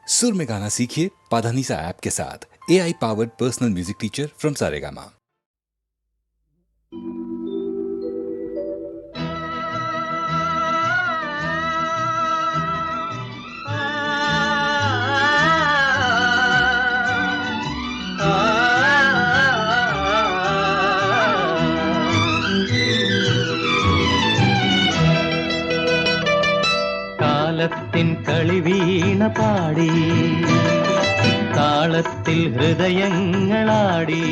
सुर में गाना सीखिए पाधानीसा ऐप के साथ। AI powered personal music teacher from Saregama. കാലത്തിൻ കളിവീണ പാടി താളത്തിൽ ഹൃദയങ്ങളാടി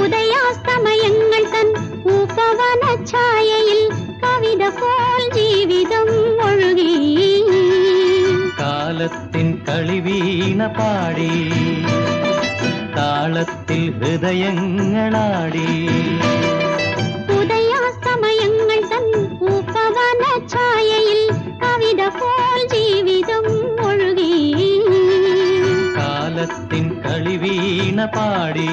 ഉദയാസ്തമയങ്ങൾ തൻ ഉപവന ഛായയിൽ കവിത പോൽ ജീവിതം ഒഴുകി. കാലത്തിൻ കളിവീണ പാടി താളത്തിൽ ഹൃദയങ്ങളാടി ഉദയാസ്തമയങ്ങൾ തൻ ഉപവന ഛായയിൽ കവിത പോൽ ജീവിതം ഒഴുകി. കാലത്തിൻ കളിവീണ പാടി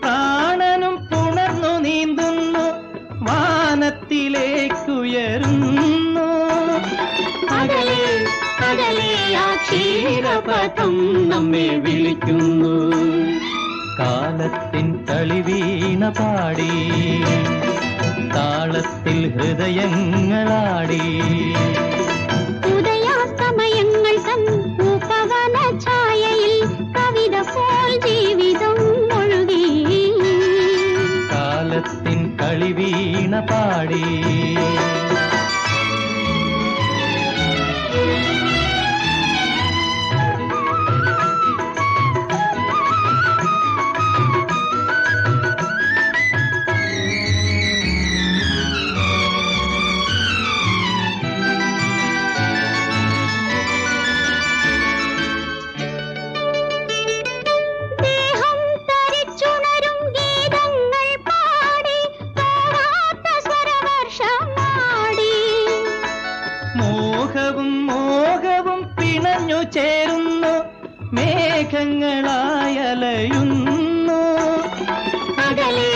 പ്രാണനും പുണർന്നു നീന്തുന്നു വാനത്തിലേക്കുയരുന്നു. അകലെ അകലെ ആ ക്ഷീരപഥം നമ്മെ വിളിക്കുന്നു. കാലത്തിൻ കളിവീണ പാടി താളത്തിൽ ഹൃദയങ്ങളാടി ഉദയാസ്തമയങ്ങൾ തൻ ഉപവന ഛായയിൽ കവിത പോൽ ജീവിതം ഒഴുകി. കാലത്തിൻ കളിവീണ പാടി മോഹവും പിണഞ്ഞു ചേരുന്നു മേഘങ്ങളായലയുന്നു. അകലെ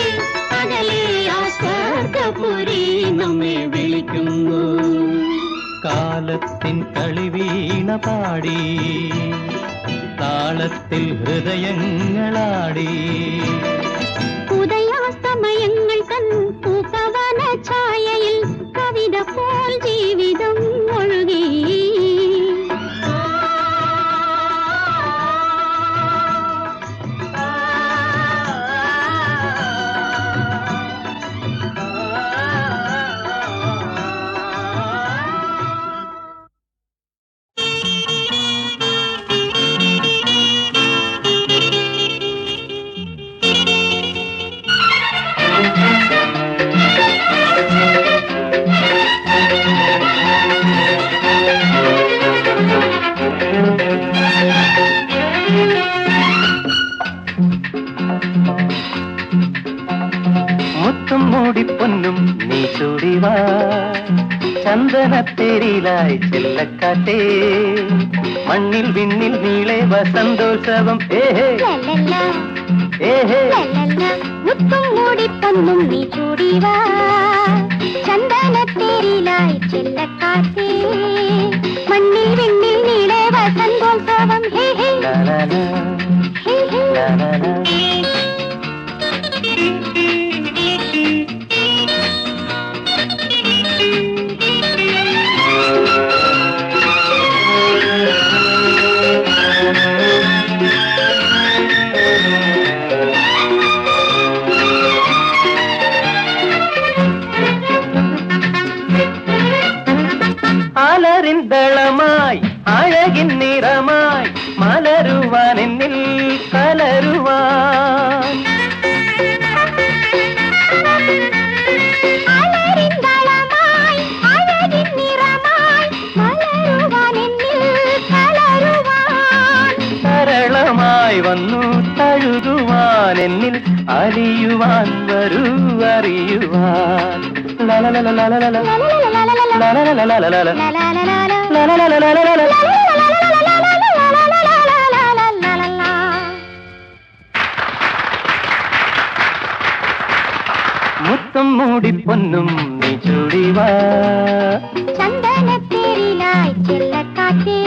അകലെ ആ സ്വർഗപുരി നമ്മെ വിളിക്കുന്നു. കാലത്തിൻ കളിവീണ പാടി താളത്തിൽ ഹൃദയങ്ങളാടി ഉദയാസ്തമയങ്ങൾ തൻ ഉപവന ഛായയിൽ കവിത പോൽ ജീവിതം ഒഴുകി. മുത്തും മൂടിപ്പൊന്നും നീ ചൂടിവാ ചന്ദനത്തേരിലായി ചെല്ലക്കാറ്റേ മണ്ണിൽ വിണ്ണിൽ നീളെ വസന്തോത്സവം ഏഹേ ഏഹേ. മുത്തും മൂടിപ്പൊന്നും നീ ചൂടിവാ ചന്ദനത്തേരിലായി ചെല്ലക്കാറ്റേ മണ്ണിൽ വിണ്ണിൽ നീളെ വസന്തോത്സവം ഹേ ഹേ ലാലാലാ, ഹേ ഹേ. ലാലാലാ. അലറിൻ ദളമായി അഴകിൻ നിറമായി മലരുവാൻ എന്നിൽ കലരുവാൻ ചന്തമായി വന്നു തഴുകുവാൻ എന്നിൽ അലിയുവാൻ വരൂ അറിയുവാൻ മുത്തം മൂടി പൊന്നും നീ ചൂടിവാ ചന്ദനത്തേരിലായി ചെല്ലക്കാറ്റേ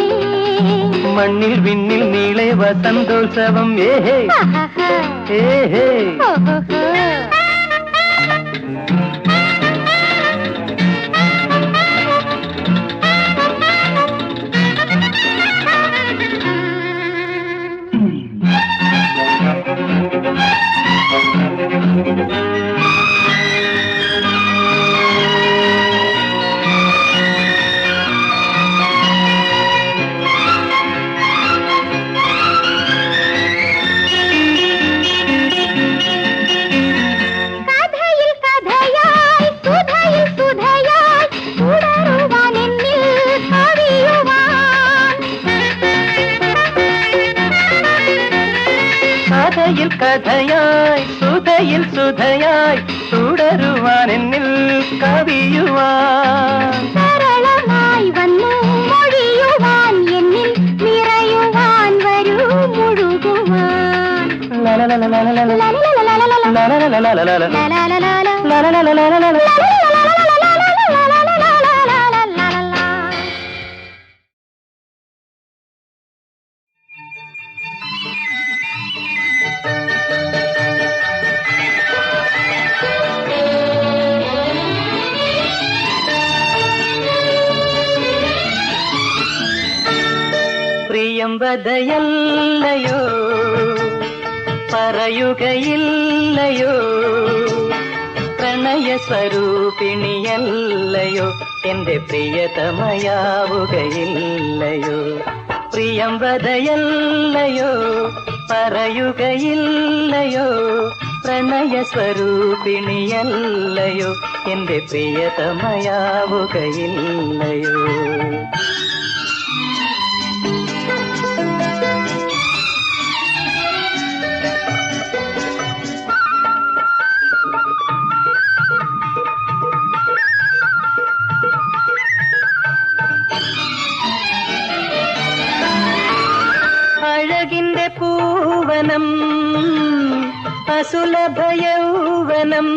മണ്ണിൽ വിണ്ണിൽ നീളെ വസന്തോത്സവം ഏഹേ ഏഹേ കഥയിൽ കഥയായി സുധയിൽ സുധയായി തുടരുവാൻ എന്നിൽ കവിയുവാൻ സരളമായി വന്നു മൊഴിയുവാൻ എന്നിൽ നിറയുവാൻ വരൂ മുഴുകുവാൻ പ്രിയംവദയല്ലയോ പറയുകയില്ലയോ പ്രണയ സ്വരൂപിണിയല്ലയോ എന്റെ പ്രിയതമയാവുകയില്ലയോ പ്രിയംവദയല്ലയോ പറയുകയില്ലയോ പ്രണയ സ്വരൂപിണിയല്ലയോ എന്റെ പ്രിയതമയാവുകയില്ലയോ അഴകിന്റെ പൂവനം അസുലഭയൗവനം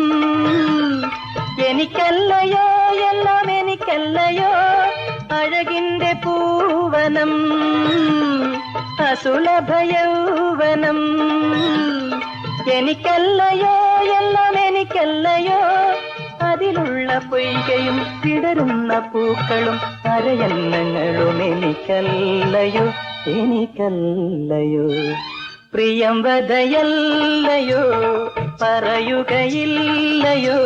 എനിക്കല്ലയോ എല്ലാം എനിക്കല്ലയോ അഴകിന്റെ പൂവനം അസുലഭയൗവനം എനിക്കല്ലയോ എല്ലാം എനിക്കല്ലയോ അതിലുള്ള പൊയ്കയും വിടരുന്ന പൂക്കളും അരയന്നങ്ങളും എനിക്കല്ലയോ എനിക്കല്ലയോ പ്രിയംവദയല്ലയോ പറയുകയില്ലയോ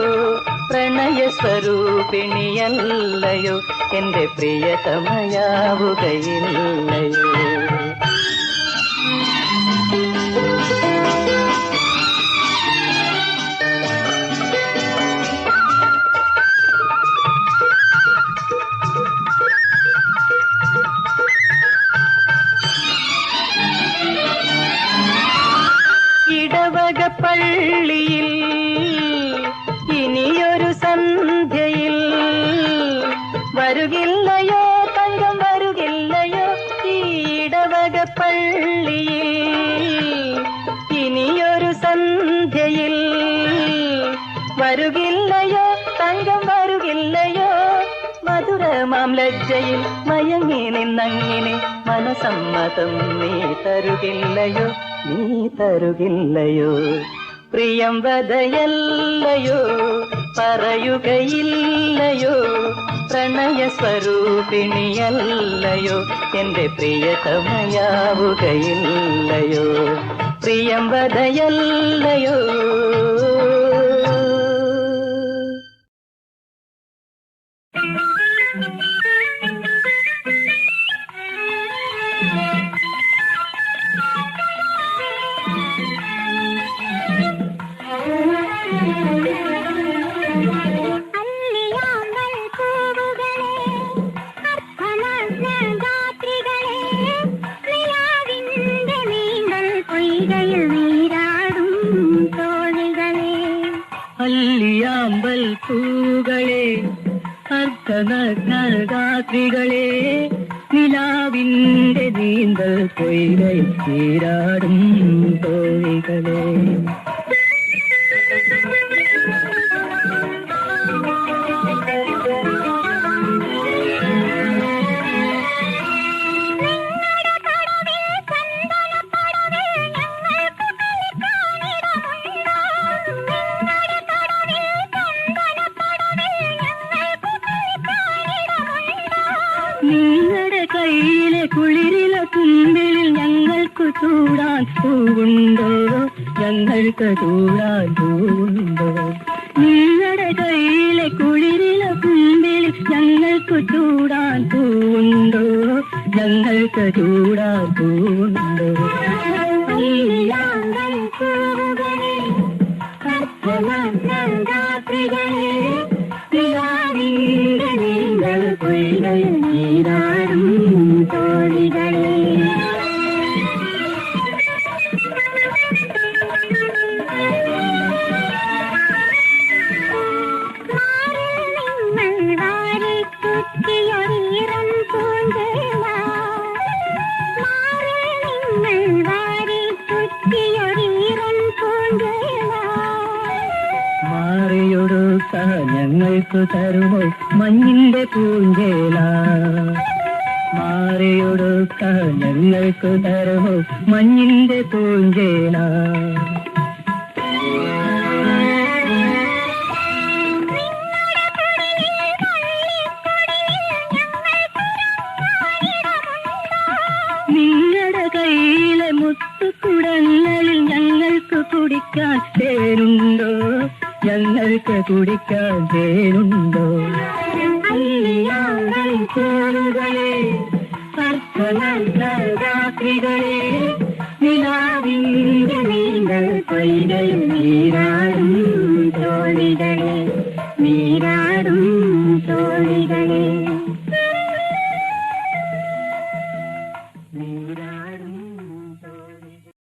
പ്രണയ സ്വരൂപിണിയല്ലയോ എന്റെ പ്രിയതമയാവുകയില്ലയോ പള്ളിയിൽ ഇനിയൊരു സന്ധ്യയിൽ വരുകില്ലയോ തങ്കം വരുകില്ലയോ ഈ ഇടവക പള്ളിയിൽ ഇനിയൊരു സന്ധ്യയിൽ വരുകില്ലയോ തങ്കം വരുകില്ലയോ മധുരമാം ലജ്ജയിൽ മയങ്ങി നിന്നങ്ങിനെ മനസമ്മതം നീ തരുകില്ലയോ നീ തരുകില്ലയോ പ്രിയംവദയല്ലയോ പറയുകയില്ലയോ പ്രണയ സ്വരൂപിണിയല്ലയോ എന്റെ പ്രിയതമയാവുകയില്ലയോ പ്രിയംവദയല്ലയോ ിന്റെ നീന്തൽ പൊയ്കയിൽ നീരാടും തോണികളെ അല്ലിയാമ്പൽ പൂകളെ അർദ്ധനഗ്നരാത്രികളെ നിലാവിന്റെ നീന്തൽ പൊയ്കയിൽ നീരാടും തോണികളെ നിങ്ങളുടെ കയ്യിലെ കുളിരില തുമ്പിൽ ഞങ്ങൾക്ക് ചൂടാൻ പൂവുണ്ടോ ഞങ്ങൾക്ക് ചൂടാൻ പൂവുണ്ടോ നിങ്ങളുടെ കയ്യിലെ കുളിരില തുമ്പിൽ ഞങ്ങൾക്ക് ചൂടാൻ പൂവുണ്ടോ ഞങ്ങൾക്ക് ചൂടാൻ പൂവുണ്ടോ രാത്രികളെ നീരാടും തോണികളെ മാറിയൊടുക്ക ഞങ്ങൾക്ക് തരുമോ മഞ്ഞിന്റെ പൂഞ്ചേല മാറിയൊടുക്ക ഞങ്ങൾക്ക് തരുമോ മഞ്ഞിന്റെ പൂഞ്ചേല നിങ്ങളുടെ കയ്യിലെ മുത്തുകുടങ്ങളിൽ ഞങ്ങൾക്ക് കുടിക്കാൻ തേനുണ്ടോ ഞങ്ങൾക്ക് കുടിക്കാൻ തേനുണ്ടോ രാത്രികളെ നിലാവിന്റെ നീന്തൽ പൊയ്കയിൽ നീരാടും തോണികളെ നീരാടും തോണികളെ നീരാടും തോണികളെ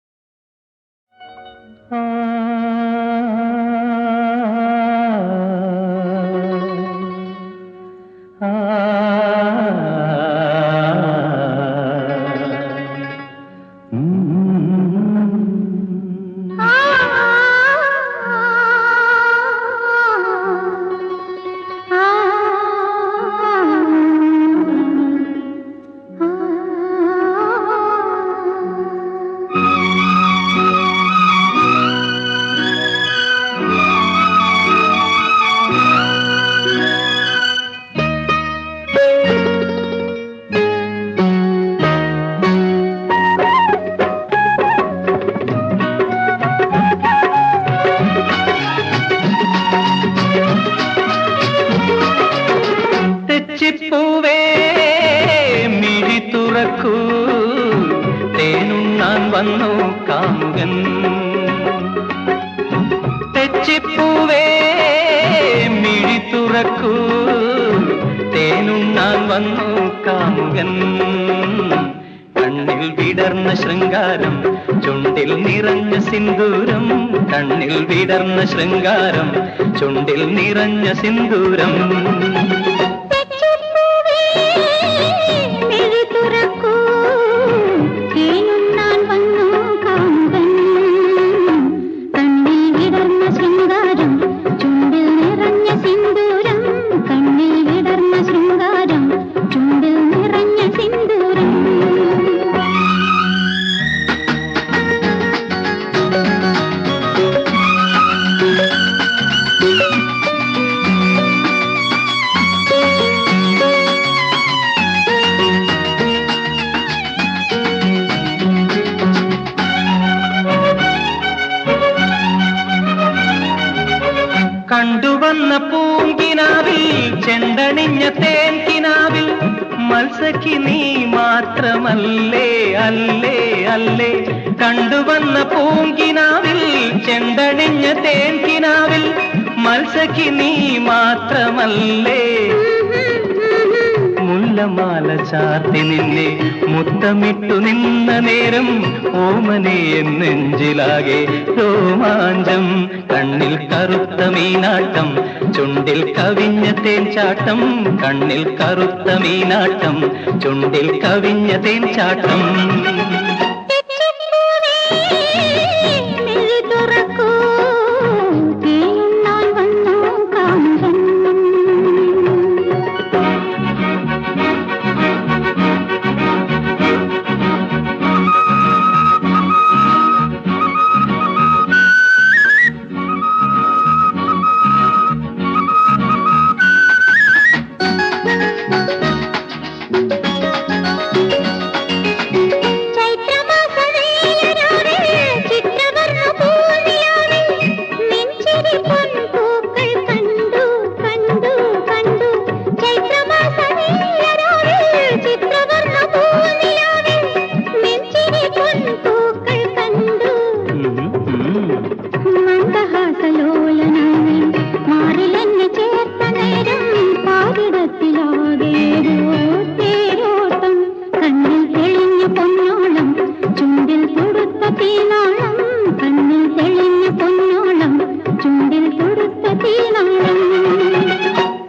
തെച്ചിപ്പൂവേ മിഴി തുറക്കൂ തേനുണ്ണാൻ വന്നു കാമുകൻ തെച്ചിപ്പൂവേ മിഴി തുറക്കൂ തേനുണ്ണാൻ വന്നു കാമുകൻ കണ്ണിൽ വിടർന്ന ശൃംഗാരം ചുണ്ടിൽ നിറഞ്ഞ സിന്ദൂരം കണ്ണിൽ വിടർന്ന ശൃംഗാരം ചുണ്ടിൽ നിറഞ്ഞ സിന്ദൂരം കണ്ടുവന്ന പൂങ്കിനാവിൽ ചെണ്ടണിഞ്ഞ തേൻകിനാവിൽ മത്സഖി നീ മാത്രമല്ലേ അല്ലേ അല്ലേ കണ്ടുവന്ന പൂങ്കിനാവിൽ ചെണ്ടണിഞ്ഞ തേൻകിനാവിൽ മത്സഖി നീ മാത്രമല്ലേ മുല്ല മുല്ലമാല ചാർത്തി നിന്നെ മുത്തമിട്ടു നിന്ന നേരം ഓമനെ നെഞ്ചിലാകെ രോമാഞ്ചം. കണ്ണിൽ കറുത്ത മീനാട്ടം, ചുണ്ടിൽ കവിഞ്ഞ തേൻചാട്ടം. കണ്ണിൽ കറുത്ത മീനാട്ടം, ചുണ്ടിൽ കവിഞ്ഞ തേൻചാട്ടം.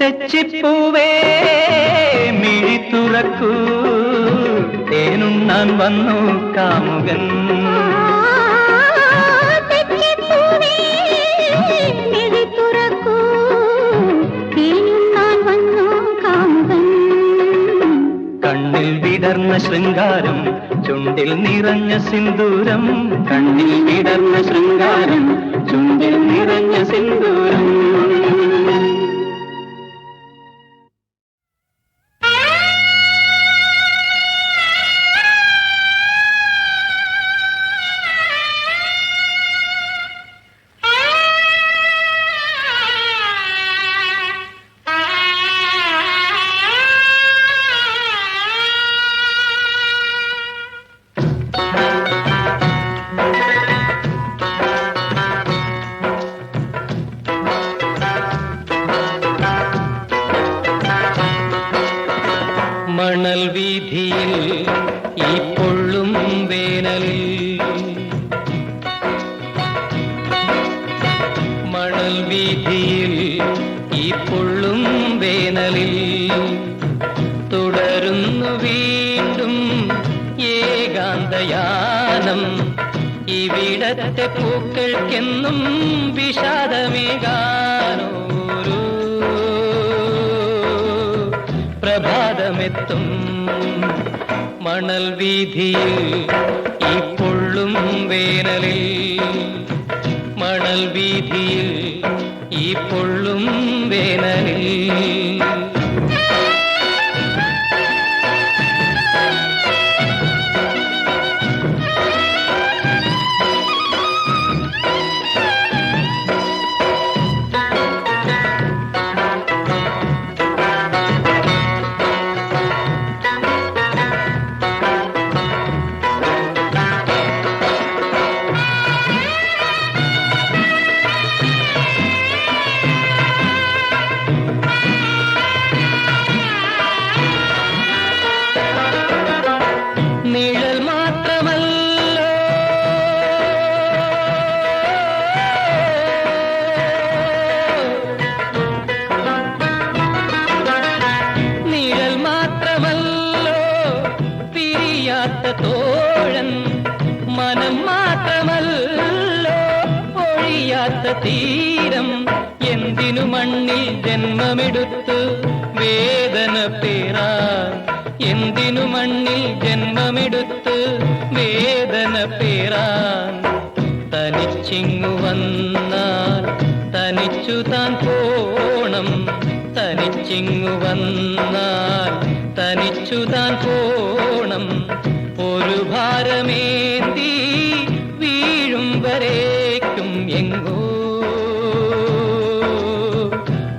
തെച്ചിപ്പൂവേ മിഴി തുറക്കൂ, തേനുണ്ണാൻ വന്നു കാമുകൻ. കണ്ണിൽ വിടർന്ന ശൃംഗാരം, ചുണ്ടിൽ നിറഞ്ഞ സിന്ദൂരം. കണ്ണിൽ വിടർന്ന ശൃംഗാരം, ചുണ്ടിൽ നിറഞ്ഞ സിന്ദൂരം. മണൽ വീഥിയിൽ ഈ പൊള്ളും വേനലിൽ, മണൽ വീഥിയിൽ ഈ പൊള്ളും വേനലിൽ തുടരുന്നു വീണ്ടും ഏകാന്തയാനം. ഇവിടത്തെ പൂക്കൾക്കെന്നും വിഷാദമേകാനോ പ്രഭാതമെത്തും. മണൽ വീഥിയിൽ ഈ പൊള്ളും വേനലിൽ, മണൽ വീഥിയിൽ ഈ പൊള്ളും വേനലിൽ. നിഴൽ മാത്രമല്ലോ നിഴൽ മാത്രമല്ലോ പിരിയാത്ത തോഴൻ. മനം മാത്രമല്ലോ ഒഴിയാത്ത തീരം. എന്തിനു മണ്ണിൽ ജന്മമെടുത്ത് വേദന പേറാൻ, എന്തിനു മണ്ണിൽ ജന്മമെടുത്ത് വേദന പേറാൻ. തനിച്ചിങ്ങു വന്നാൽ തനിച്ചു താൻ പോണം, തനിച്ചിങ്ങു വന്നാൽ തനിച്ചു താൻ പോണം. ഒരു ഭാരമേന്തി വീഴും വരേക്കും എങ്ങോ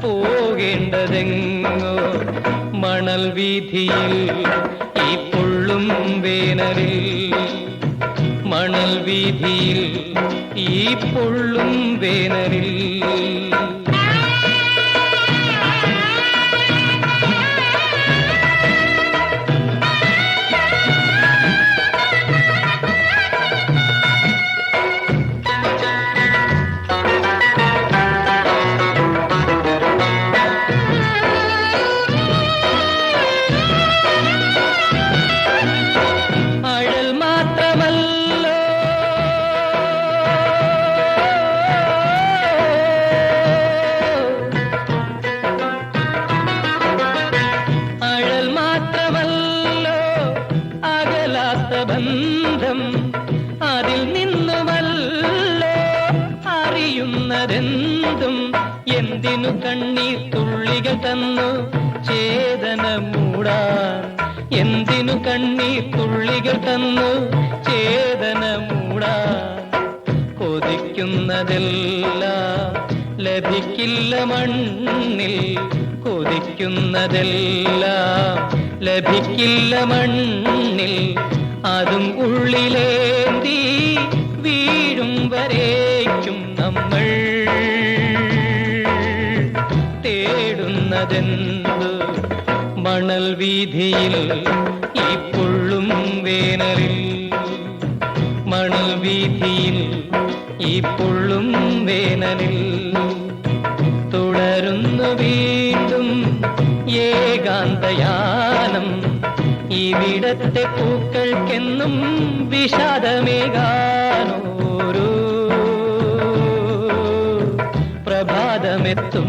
പോകേണ്ടതെങ്ങോ. മണൽ വീഥിയിൽ ഈ പൊള്ളും വേനലിൽ, മണൽ വീഥിയിൽ ഈ പൊള്ളും വേനലിൽ. എന്തിനു കണ്ണീർ തുള്ളികൾ തന്നു ചേതന മൂടാൻ? എന്തിനു കണ്ണീർ തുള്ളികൾ തന്നു ചേതന മൂടാൻ? കൊതിക്കുന്നതെല്ലാം ലഭിക്കില്ല മണ്ണിൽ, കൊതിക്കുന്നതെല്ലാം ലഭിക്കില്ല മണ്ണിൽ. അതും ഉള്ളിലേന്തി വീഴും വരേക്കും നമ്മൾ തേടുന്നതെന്ത്? മണൽ വീതിയിൽ ഈ പൊള്ളും വേനലിൽ, മണൽ വീതിയിൽ ഈ പൊള്ളും വേനലിൽ തുടരുന്നു വീണ്ടും ഏകാന്തയാനം. ഇവിടത്തെ പൂക്കൾക്കെന്നും വിഷാദമേകാനോരോ പ്രഭാതമെത്തും.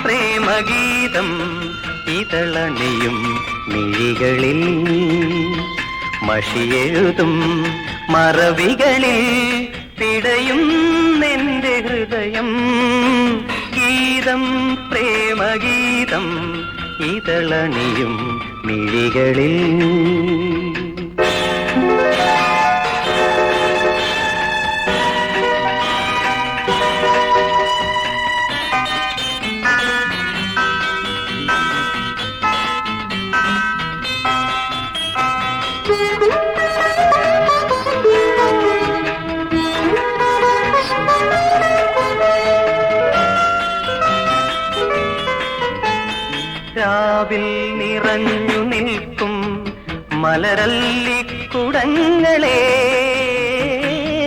പ്രേമഗീതം ഇതളണിയും മിഴികളിൽ, മഷിയെഴുതും മറവികളിൽ പിടയും നിന്റെ ഹൃദയം. ഗീതം പ്രേമഗീതം ഇതളണിയും മിഴികളിൽ. രാവിൽ നിറഞ്ഞു നിൽക്കും മലരല്ലിക്കുടങ്ങളെ,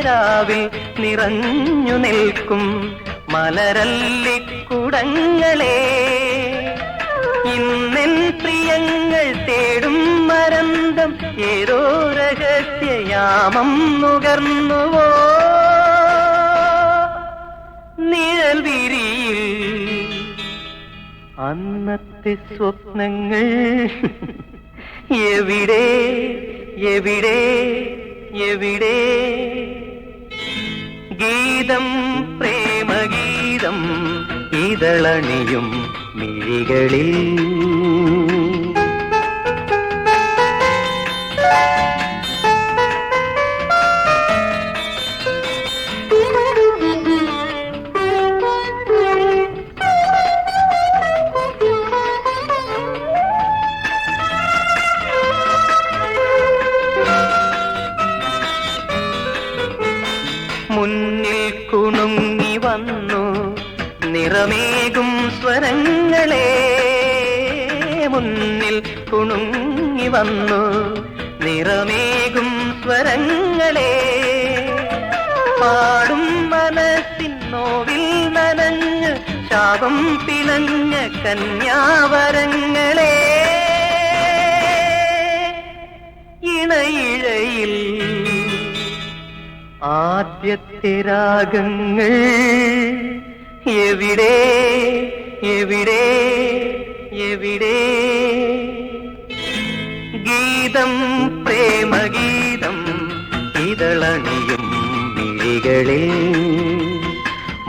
രാവിൽ നിറഞ്ഞു നിൽക്കും മലരല്ലിക്കുടങ്ങളെ, ഇന്നെൻ പ്രിയങ്ങൾ തേടും മരന്തം ഏതോ രഹസ്യയാമം നുകർന്നുവോ നിഴൽ വിരിയിൽ. അന്നത്തെ സ്വപ്നങ്ങൾ എവിടെ എവിടെ എവിടെ? ഗീതം പ്രേമഗീതം ഇതളണിയും മിഴികളിൽ. മുന്നിൽ കുണുങ്ങി വന്നു നിറമേകും സ്വരങ്ങളെ, മുന്നിൽ കുണുങ്ങി വന്നു നിറമേകും സ്വരങ്ങളെ, പാടും മനസ്സിൻ നോവിൽ നനഞ്ഞ് ശാപം പിണഞ്ഞ കന്യാവരങ്ങളെ, ഇണയിഴയിൽ ആദ്യത്തെ രാഗങ്ങൾ എവിടെ എവിടെ എവിടെ? ഗീതം പ്രേമഗീതം ഇതളണിയും മിഴികളിൽ,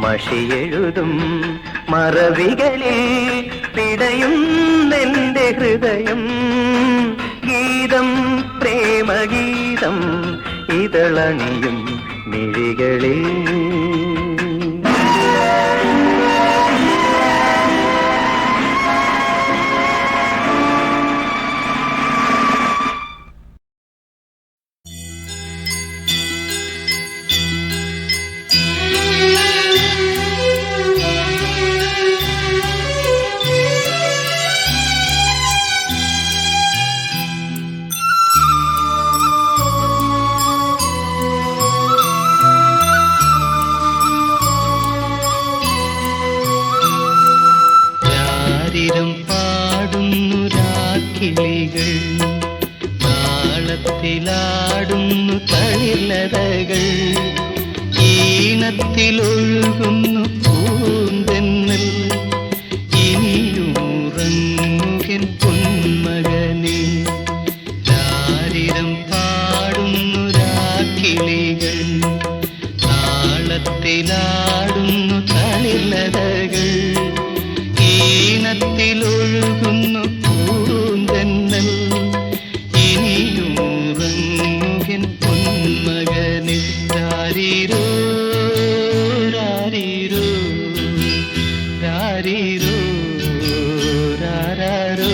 മഷിയെഴുതും മറവികളിൽ പിടയും നിന്റെ ഹൃദയം. ഗീതം പ്രേമഗീതം ഇതളണിയും മിഴികളിൽ. താളത്തിലാടുന്നു തളിർലതകൾ, ഈണത്തിലൊഴുകുന്നു പൂന്തെന്നൽ. ഇനിയുറങ്ങുകൻ പൊന്മകനെ, രാരിരം പാടുന്നു രാക്കിളികൾ. താളത്തിലാടുന്നു തളിർലതകൾ, ഈണത്തിലൊഴുകുന്നു പൂന്തെന്നൽ. ഇനിയുറങ്ങുകൻ പൊന്മകനെ, രാരിരോ രാരിരോ രാരിരോ രാരാരോ.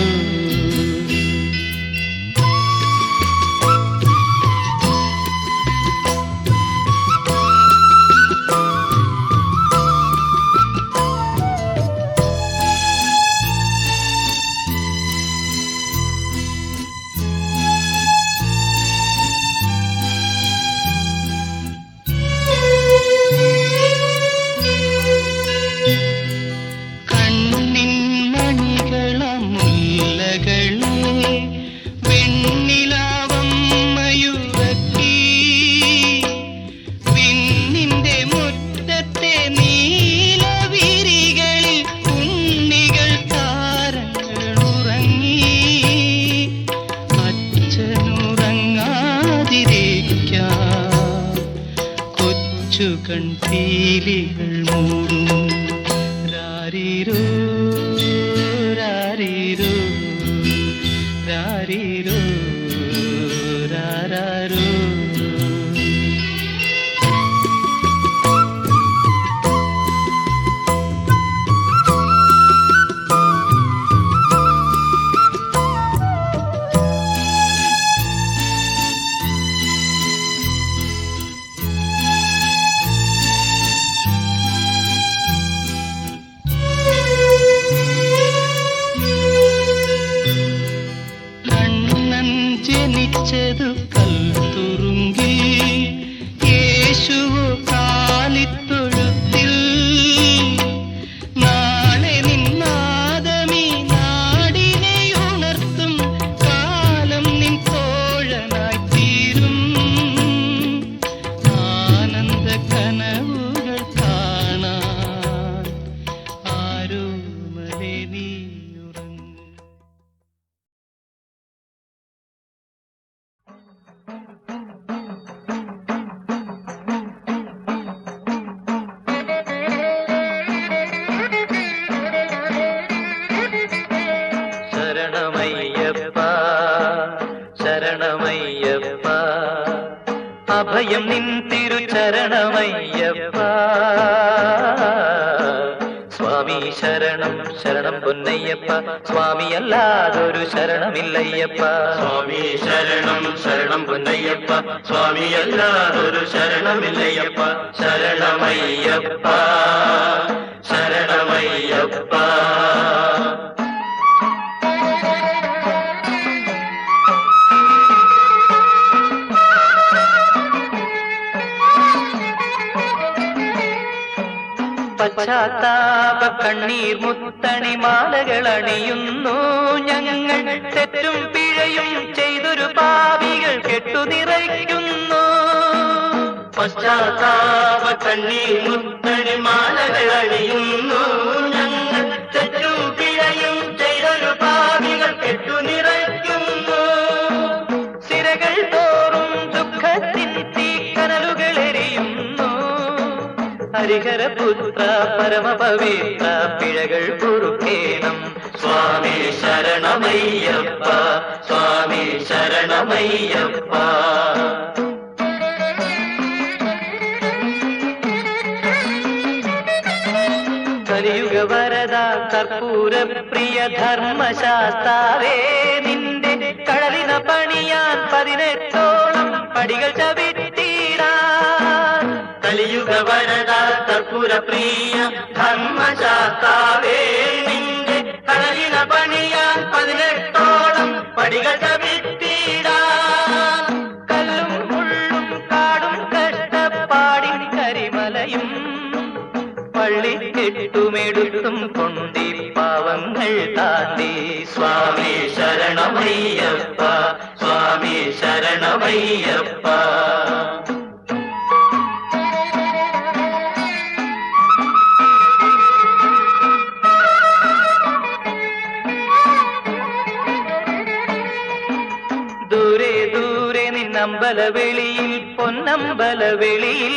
കൺപീലികൾ മൂടും രാരിരോ രാരിരോ രാരിരോ രാരാരോ. ജനിച്ചതു കൽത്തുറുങ്കിൽ, യേശുവോ കാലിത്തൊഴുത്തിൽ. നാളെ നിന്നാദമി നാടിനെ ഉണർത്തും കാലം നിൻ തോഴനായി തീരും. ആനന്ദ കനവുകൾ കാണാൻ ആരോമലേ നീയുറങ്ങ്. ശരണമയ്യപ്പ ശരണമയ്യപ്പ, അഭയം നിൻ തിരുചരണമയ്യപ്പ. സ്വാമി ശരണം ശരണം പൊന്നയ്യപ്പ, സ്വാമിയല്ലാതൊരു ശരണമില്ലയ്യപ്പ. സ്വാമി ശരണം ശരണം പൊന്നയ്യപ്പ, സ്വാമിയല്ലാതൊരു ശരണമില്ലയ്യപ്പ. ശരണമയ്യപ്പ ശരണമയ്യപ്പ. പശ്ചാത്താപ കണ്ണീർ മുത്തണി മാലകൾ അണിയുന്നു ഞങ്ങൾ. തെറ്റും പിഴയും ചെയ്തൊരു പാപികൾ കെട്ടുനിറയ്ക്കുന്നു. പശ്ചാത്താപ കണ്ണീർ മുത്തണി മാലകൾ അണിയുന്നു ഞങ്ങൾ. തെറ്റും പിഴയും ചെയ്തൊരു പാപികൾ കെട്ടുനിറയ്ക്കുന്നു. സിരകൾ തോറും ദുഃഖത്തിൻ തീക്കനലുകൾ എരിയുന്നു. ഹരിഹരപുത്ര പരമപവിത്ര പിഴകൾ പൊറുക്കേണം. സ്വാമി ശരണമയ്യപ്പ സ്വാമി ശരണമയ്യപ്പ. കലിയുഗ വരദ കർപ്പൂര പ്രിയ ധർമ്മശാസ്താവേ, നിന്റെ കടലിന പണിയാൻ 18ഓളം പടികൾ ചവിട്ടിടാൻ. കലിയുഗ വരദ കർപ്പൂര പ്രിയ ധർമ്മശാസ്താവേ, നിന്റെ കടലിന പണിയാൻ 18ഓളം പടികൾ ചവിട്ടിടാൻ. കല്ലും മുള്ളും കാടും കഷ്ടപ്പാടിൻ കരിമലയും പള്ളിക്കെട്ടുമെടുത്തും കൊണ്ടീ പാവങ്ങൾ താണ്ടി. സ്വാമി ശരണമയ്യപ്പ സ്വാമി ശരണ ശരണമയ്യപ്പ. ദൂരെ ദൂരെ നിന്നമ്പലവെളിയിൽ പൊന്നമ്പലവെളിയിൽ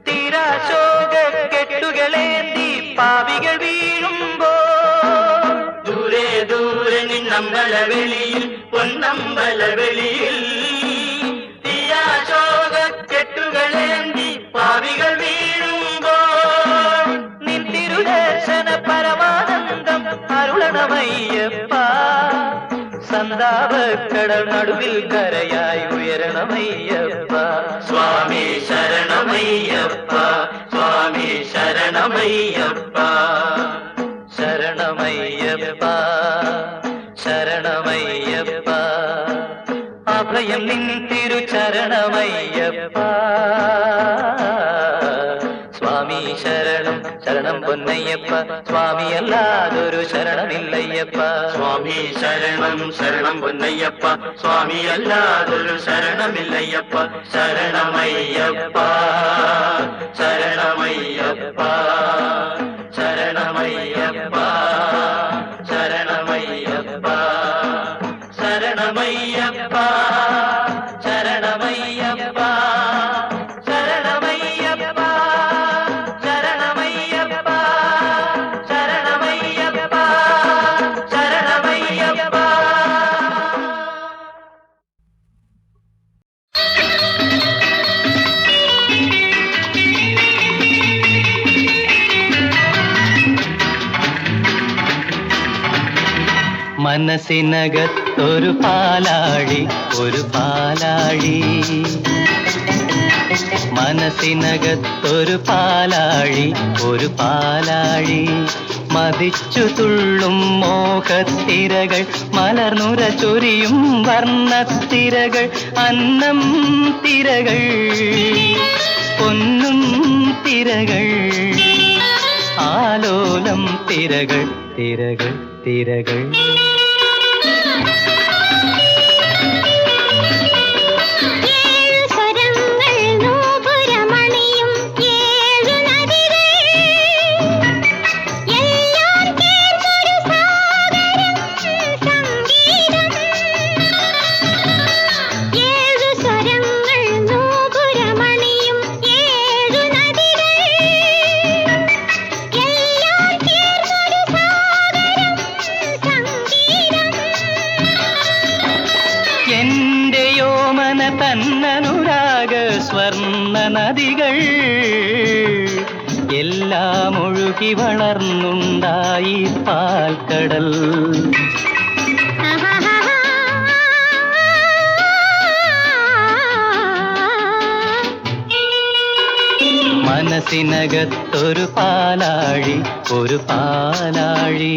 തീരാശോക കെട്ടുകളേന്തി പാവികൾ വീഴുമ്പോൾ ദൂരെ ദൂരെ നിന്നമ്പലവെളിയിൽ പൊന്നമ്പലവെളിയിൽ തീയാശോക കെട്ടുകളേന്തി പാവികൾ വീഴുമ്പോൾ നിൻ തിരുദർശന പരമാനന്ദം അരുളണമയ്യപ്പ. സന്താപക്കടൽ നടുവിൽ കരയായി ഉയരണമയ്യപ്പ. സ്വാമി ശരണമയ്യപ്പ, സ്വാമി ശരണമയ്യപ്പ. ശരണമയ്യപ്പ ശരണമയ്യപ്പ അഭയം നിൻ തിരുചരണമയ്യപ്പ. സ്വാമി ശരണം ശരണം പൊന്നയ്യപ്പ. സ്വാമി അല്ലാതൊരു ശരണമില്ലയ്യപ്പ. സ്വാമി ശരണം ശരണം പൊന്നയ്യപ്പ, സ്വാമി അല്ലാതൊരു ശരണമില്ലയ്യപ്പ. ശരണമയ്യപ്പ ശരണമയ്യപ്പ ശരണമയ്യപ്പ ശരണമയ്യപ്പ ശരണമയ്യപ്പ ശരണമയ്യപ്പ ശരണമയ്യപ്പ ശരണമയ്യപ്പ ശരണമയ്യപ്പ ശരണമയ്യപ്പ. മനസ്സിനകത്തൊരു പാലാഴി ഒരു പാലാഴി, മനസ്സിനകത്തൊരു പാലാഴി ഒരു പാലാഴി, മതിച്ചു തുള്ളും മോഹത്തിരകൾ മലർന്നുര ചൊരിയും വർണ്ണത്തിരകൾ, അന്നം തിരകൾ പൊന്നും തിരകൾ, ആലോലം തിരകൾ തിരകൾ തിരകൾ. തന്നനുരാഗ സ്വർണ്ണ നദികൾ എല്ലാം ഒഴുകി വളർന്നുണ്ടായി പാൽക്കടൽ. മനസ്സിനകത്തൊരു പാലാഴി ഒരു പാലാഴി.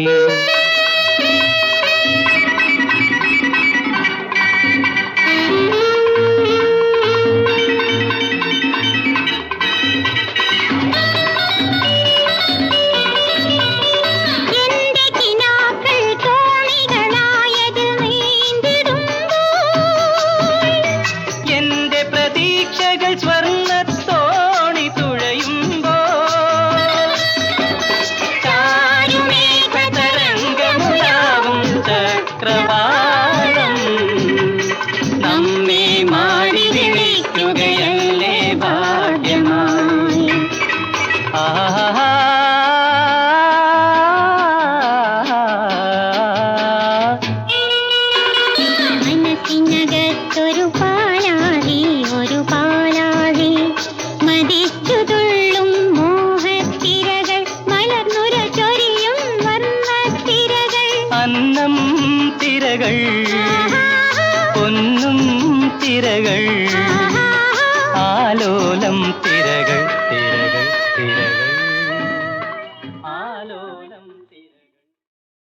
മനസ്സിനകത്തൊരു പാലാഴി ഒരു പാലാഴി, മതിച്ചു തുള്ളും മോഹത്തിരകൾ മലർന്നുര ചൊരിയും വർണ്ണത്തിരകൾ, അന്നം തിരകൾ പൊന്നും തിരകൾ, ആലോലം തിരകൾ തിരകൾ തിരകൾ.